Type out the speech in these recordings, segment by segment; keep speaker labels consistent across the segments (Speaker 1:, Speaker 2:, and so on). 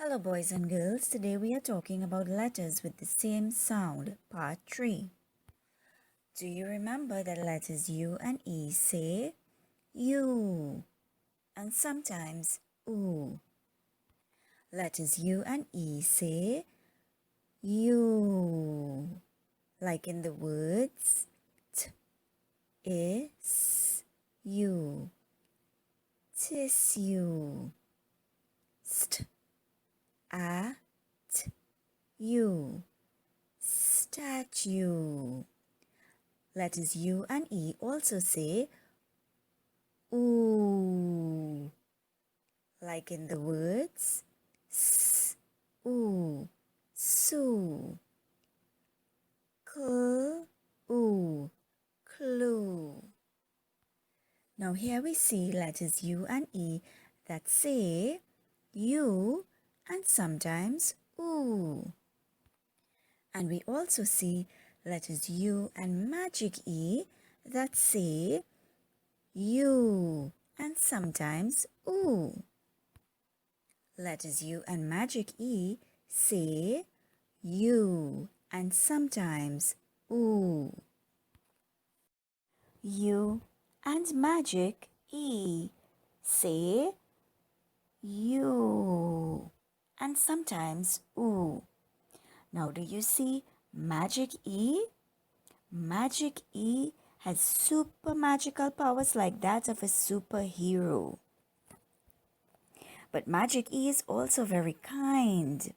Speaker 1: Hello boys and girls, today we are talking about letters with the same sound, part 3. Do you remember that letters U and E say you and sometimes oo? Letters U and E say you, like in the words t, is, you, tissue, st, at, you, statue. Letters U and E also say ooh, like in the words s, ooh, sue, ooh, clue. Now here we see letters U and E that say you and sometimes ooh. And we also see letters U and magic E that say you and sometimes ooh. Letters U and magic E say you and sometimes ooh. U and magic E say you and sometimes ooh. Now do you see magic E? Magic E has super magical powers like that of a superhero. But Magic E is also very kind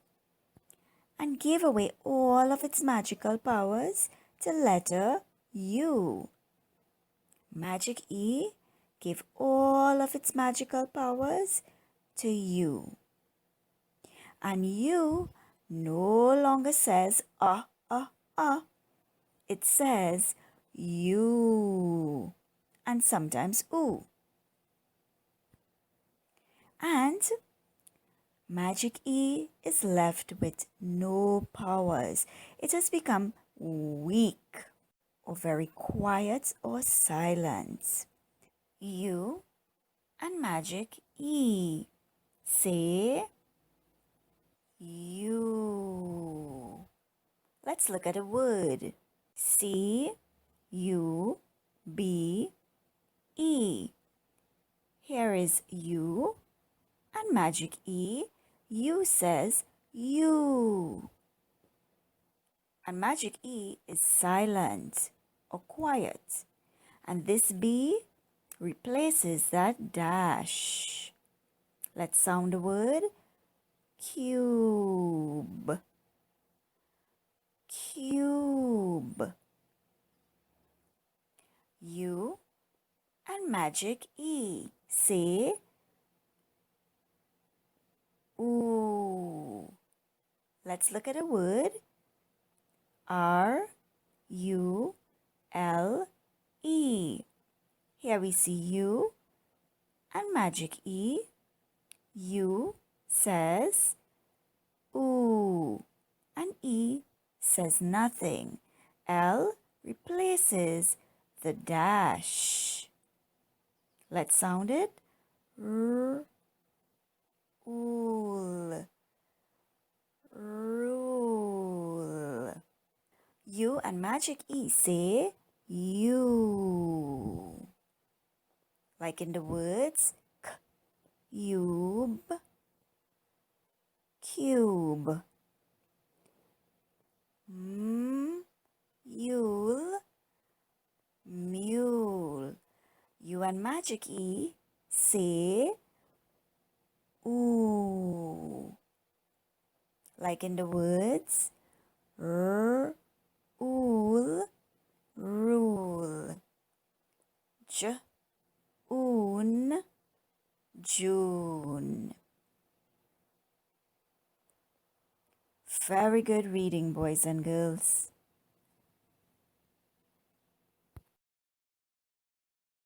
Speaker 1: and gave away all of its magical powers to letter U. Magic E gave all of its magical powers to U. And U no longer says it says you and sometimes ooh. And Magic E is left with no powers. It has become weak or very quiet or silent. You and Magic E say you. Let's look at a word. C-U-B-E. Here is you and Magic E. U says you. And Magic E is silent or quiet. And this B replaces that dash. Let's sound the word cube. Cube. U and Magic E say ooh. Let's look at a word. R-U-L-E. Here we see U and Magic E. U says ooh and E says nothing. L replaces the dash. Let's sound it. R, ool, rule. U and Magic E say you. Like in the words cube, cube. Mule, mule. U and Magic E say ooh. Like in the words r, ool, rule. J, oon, June. Very good reading, boys and girls.